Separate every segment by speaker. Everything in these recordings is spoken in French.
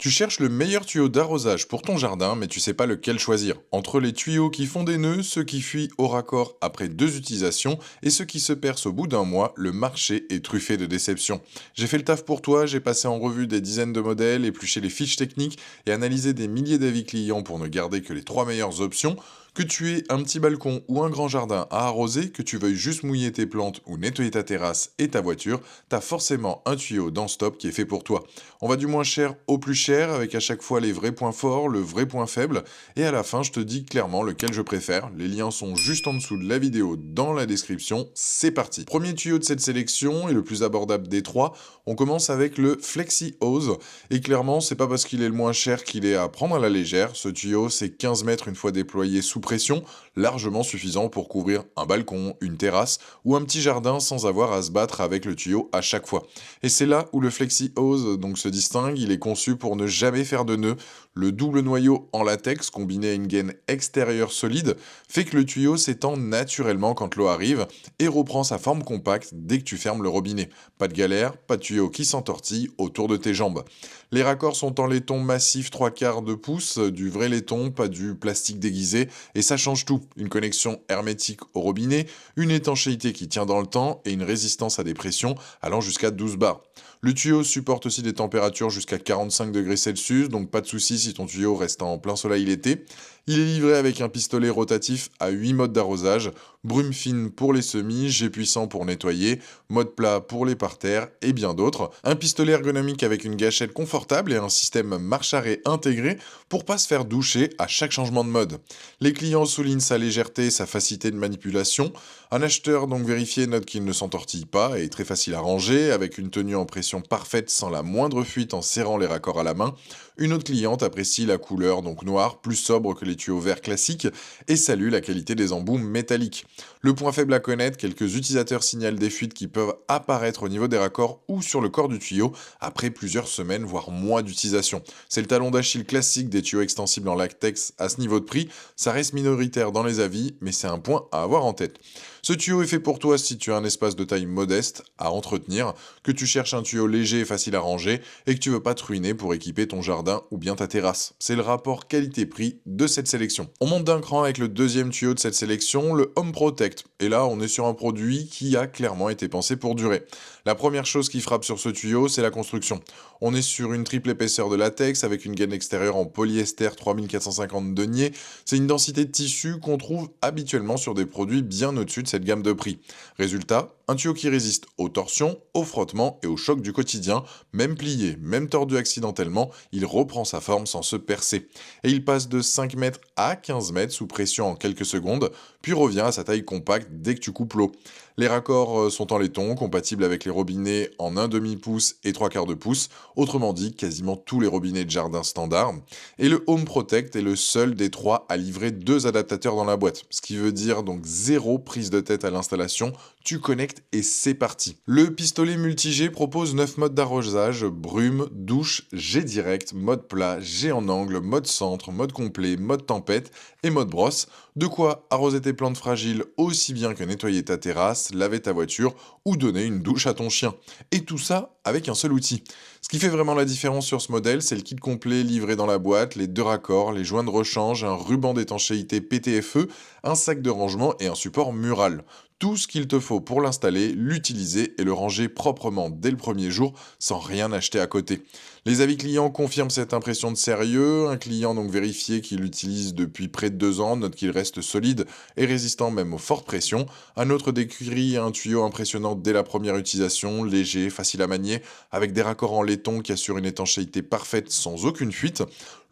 Speaker 1: Tu cherches le meilleur tuyau d'arrosage pour ton jardin, mais tu sais pas lequel choisir. Entre les tuyaux qui font des nœuds, ceux qui fuient au raccord après 2 utilisations et ceux qui se percent au bout d'un mois, le marché est truffé de déceptions. J'ai fait le taf pour toi, j'ai passé en revue des dizaines de modèles, épluché les fiches techniques et analysé des milliers d'avis clients pour ne garder que les 3 meilleures options. Que tu aies un petit balcon ou un grand jardin à arroser, que tu veuilles juste mouiller tes plantes ou nettoyer ta terrasse et ta voiture, t'as forcément un tuyau dans Stop qui est fait pour toi. On va du moins cher au plus cher, avec à chaque fois les vrais points forts, le vrai point faible, et à la fin je te dis clairement lequel je préfère. Les liens sont juste en dessous de la vidéo dans la description, c'est parti. Premier tuyau de cette sélection, et le plus abordable des trois, on commence avec le Flexi Hose, et clairement c'est pas parce qu'il est le moins cher qu'il est à prendre à la légère. Ce tuyau c'est 15 mètres une fois déployé sous pression, largement suffisant pour couvrir un balcon, une terrasse ou un petit jardin sans avoir à se battre avec le tuyau à chaque fois. Et c'est là où le Flexi Hose donc se distingue, il est conçu pour ne jamais faire de nœud. Le double noyau en latex combiné à une gaine extérieure solide fait que le tuyau s'étend naturellement quand l'eau arrive et reprend sa forme compacte dès que tu fermes le robinet. Pas de galère, pas de tuyau qui s'entortille autour de tes jambes. Les raccords sont en laiton massif 3/4 de pouce, du vrai laiton, pas du plastique déguisé, et ça change tout. Une connexion hermétique au robinet, une étanchéité qui tient dans le temps et une résistance à des pressions allant jusqu'à 12 bars. Le tuyau supporte aussi des températures jusqu'à 45 degrés Celsius, donc pas de souci si ton tuyau reste en plein soleil l'été. Il est livré avec un pistolet rotatif à 8 modes d'arrosage, brume fine pour les semis, jet puissant pour nettoyer, mode plat pour les parterres et bien d'autres. Un pistolet ergonomique avec une gâchette confortable et un système marche-arrêt intégré pour pas se faire doucher à chaque changement de mode. Les clients soulignent sa légèreté et sa facilité de manipulation. Un acheteur donc vérifié note qu'il ne s'entortille pas et est très facile à ranger, avec une tenue en pression parfaite sans la moindre fuite en serrant les raccords à la main. Une autre cliente apprécie la couleur donc noire, plus sobre que les tuyaux verts classiques, et salue la qualité des embouts métalliques. Le point faible à connaître, quelques utilisateurs signalent des fuites qui peuvent apparaître au niveau des raccords ou sur le corps du tuyau après plusieurs semaines voire mois d'utilisation. C'est le talon d'Achille classique des tuyaux extensibles en latex à ce niveau de prix, ça reste minoritaire dans les avis, mais c'est un point à avoir en tête. Ce tuyau est fait pour toi si tu as un espace de taille modeste à entretenir, que tu cherches un tuyau léger et facile à ranger et que tu veux pas te ruiner pour équiper ton jardin ou bien ta terrasse. C'est le rapport qualité-prix de cette sélection. On monte d'un cran avec le deuxième tuyau de cette sélection, le Home Protect. Et là, on est sur un produit qui a clairement été pensé pour durer. La première chose qui frappe sur ce tuyau, c'est la construction. On est sur une triple épaisseur de latex avec une gaine extérieure en polyester 3450 deniers. C'est une densité de tissu qu'on trouve habituellement sur des produits bien au-dessus de cette gamme de prix. Résultat, un tuyau qui résiste aux torsions, aux frottements et aux chocs du quotidien, même plié, même tordu accidentellement, il reprend sa forme sans se percer. Et il passe de 5 mètres à 15 mètres sous pression en quelques secondes, puis revient à sa taille compacte dès que tu coupes l'eau. Les raccords sont en laiton, compatibles avec les robinets en 1/2 pouce et 3/4 de pouce, autrement dit quasiment tous les robinets de jardin standard. Et le Home Protect est le seul des trois à livrer 2 adaptateurs dans la boîte, ce qui veut dire donc zéro prise de tête à l'installation, tu connectes et c'est parti. Le pistolet multi-jet propose 9 modes d'arrosage, brume, douche, jet direct, mode plat, jet en angle, mode centre, mode complet, mode tempête et mode brosse. De quoi arroser tes plantes fragiles aussi bien que nettoyer ta terrasse, laver ta voiture ou donner une douche à ton chien. Et tout ça avec un seul outil. Ce qui fait vraiment la différence sur ce modèle, c'est le kit complet livré dans la boîte, les 2 raccords, les joints de rechange, un ruban d'étanchéité PTFE, un sac de rangement et un support mural. Tout ce qu'il te faut pour l'installer, l'utiliser et le ranger proprement dès le premier jour sans rien acheter à côté. Les avis clients confirment cette impression de sérieux. Un client donc vérifié qui l'utilise depuis près de 2 ans note qu'il reste solide et résistant même aux fortes pressions. Un autre décrit un tuyau impressionnant dès la première utilisation, léger, facile à manier, avec des raccords en laiton qui assurent une étanchéité parfaite sans aucune fuite.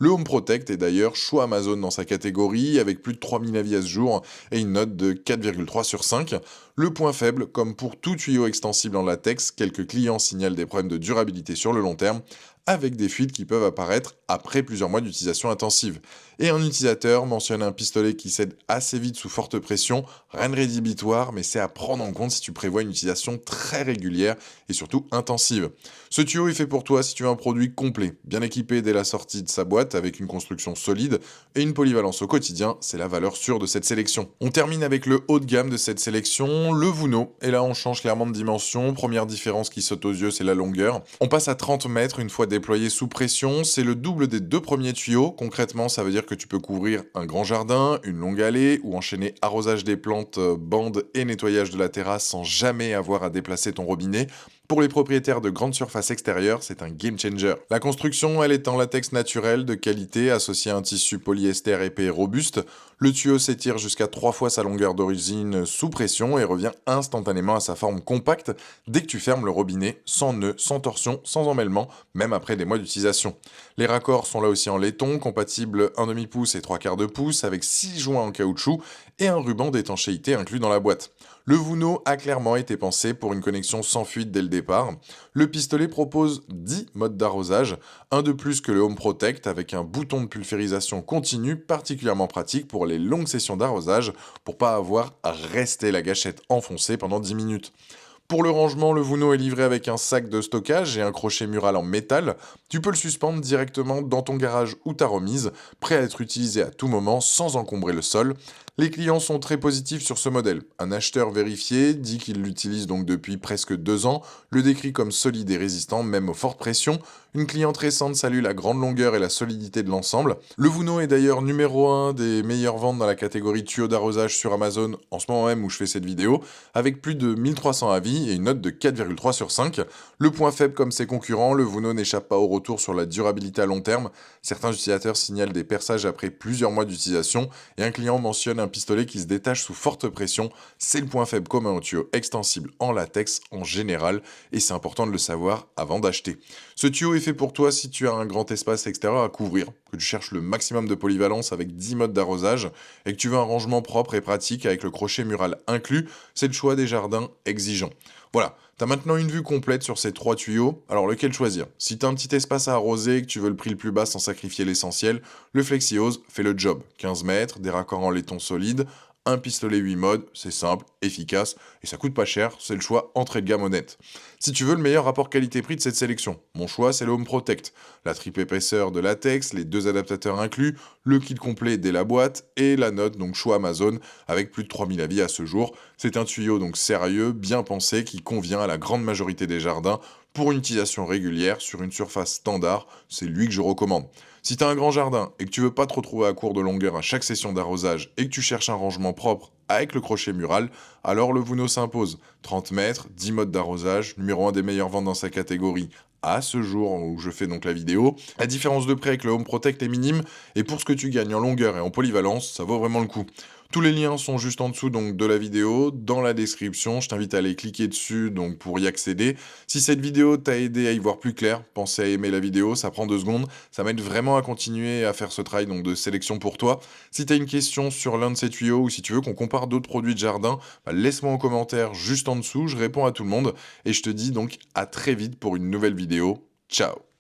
Speaker 1: Le Home Protect est d'ailleurs choix Amazon dans sa catégorie, avec plus de 3000 avis à ce jour et une note de 4,3 sur 5. Le point faible, comme pour tout tuyau extensible en latex, quelques clients signalent des problèmes de durabilité sur le long terme, avec des fuites qui peuvent apparaître après plusieurs mois d'utilisation intensive. Et un utilisateur mentionne un pistolet qui cède assez vite sous forte pression, rien de rédhibitoire, mais c'est à prendre en compte si tu prévois une utilisation très régulière et surtout intensive. Ce tuyau est fait pour toi si tu veux un produit complet, bien équipé dès la sortie de sa boîte avec une construction solide et une polyvalence au quotidien, c'est la valeur sûre de cette sélection. On termine avec le haut de gamme de cette sélection, le Vuno, et là on change clairement de dimension. Première différence qui saute aux yeux, c'est la longueur. On passe à 30 mètres une fois déployer sous pression, c'est le double des deux premiers tuyaux. Concrètement, ça veut dire que tu peux couvrir un grand jardin, une longue allée ou enchaîner arrosage des plantes, bande et nettoyage de la terrasse sans jamais avoir à déplacer ton robinet. Pour les propriétaires de grandes surfaces extérieures, c'est un game changer. La construction, elle est en latex naturel de qualité associé à un tissu polyester épais et robuste. Le tuyau s'étire jusqu'à 3 fois sa longueur d'origine sous pression et revient instantanément à sa forme compacte dès que tu fermes le robinet, sans nœud, sans torsion, sans emmêlement, même après des mois d'utilisation. Les raccords sont là aussi en laiton, compatibles 1/2 pouce et 3/4 de pouce, avec 6 joints en caoutchouc et un ruban d'étanchéité inclus dans la boîte. Le Vuno a clairement été pensé pour une connexion sans fuite dès le départ. Le pistolet propose 10 modes d'arrosage, un de plus que le Home Protect avec un bouton de pulvérisation continue particulièrement pratique pour les longues sessions d'arrosage pour pas avoir à rester la gâchette enfoncée pendant 10 minutes. Pour le rangement, le Vuno est livré avec un sac de stockage et un crochet mural en métal. Tu peux le suspendre directement dans ton garage ou ta remise, prêt à être utilisé à tout moment sans encombrer le sol. Les clients sont très positifs sur ce modèle. Un acheteur vérifié dit qu'il l'utilise donc depuis presque 2 ans, le décrit comme solide et résistant même aux fortes pressions. Une cliente récente salue la grande longueur et la solidité de l'ensemble. Le Vuno est d'ailleurs numéro 1 des meilleures ventes dans la catégorie tuyaux d'arrosage sur Amazon en ce moment même où je fais cette vidéo, avec plus de 1300 avis et une note de 4,3 sur 5. Le point faible comme ses concurrents, le Vuno n'échappe pas au retour sur la durabilité à long terme. Certains utilisateurs signalent des perçages après plusieurs mois d'utilisation et un client mentionne un pistolet qui se détache sous forte pression. C'est le point faible commun aux tuyaux extensibles en latex en général et c'est important de le savoir avant d'acheter. Ce tuyau est fait pour toi si tu as un grand espace extérieur à couvrir, que tu cherches le maximum de polyvalence avec 10 modes d'arrosage et que tu veux un rangement propre et pratique avec le crochet mural inclus, c'est le choix des jardins exigeants. Voilà, t'as maintenant une vue complète sur ces 3 tuyaux, alors lequel choisir? Si t'as un petit espace à arroser et que tu veux le prix le plus bas sans sacrifier l'essentiel, le FlexiHose fait le job. 15 mètres, des raccords en laiton solide, un pistolet 8 modes, c'est simple, efficace, et ça coûte pas cher, c'est le choix entrée de gamme honnête. Si tu veux le meilleur rapport qualité-prix de cette sélection, mon choix c'est le Home Protect. La triple épaisseur de latex, les 2 adaptateurs inclus, le kit complet dès la boîte, et la note donc choix Amazon, avec plus de 3000 avis à ce jour. C'est un tuyau donc sérieux, bien pensé, qui convient à la grande majorité des jardins, pour une utilisation régulière sur une surface standard, c'est lui que je recommande. Si tu as un grand jardin et que tu veux pas te retrouver à court de longueur à chaque session d'arrosage et que tu cherches un rangement propre avec le crochet mural, alors le Vuno s'impose. 30 mètres, 10 modes d'arrosage, numéro 1 des meilleures ventes dans sa catégorie à ce jour où je fais donc la vidéo. La différence de prix avec le Home Protect est minime et pour ce que tu gagnes en longueur et en polyvalence, ça vaut vraiment le coup. Tous les liens sont juste en dessous donc de la vidéo, dans la description, je t'invite à aller cliquer dessus donc pour y accéder. Si cette vidéo t'a aidé à y voir plus clair, pensez à aimer la vidéo, ça prend 2 secondes, ça m'aide vraiment à continuer à faire ce travail donc de sélection pour toi. Si t'as une question sur l'un de ces tuyaux ou si tu veux qu'on compare d'autres produits de jardin, laisse-moi en commentaire juste en dessous, je réponds à tout le monde et je te dis donc à très vite pour une nouvelle vidéo. Ciao.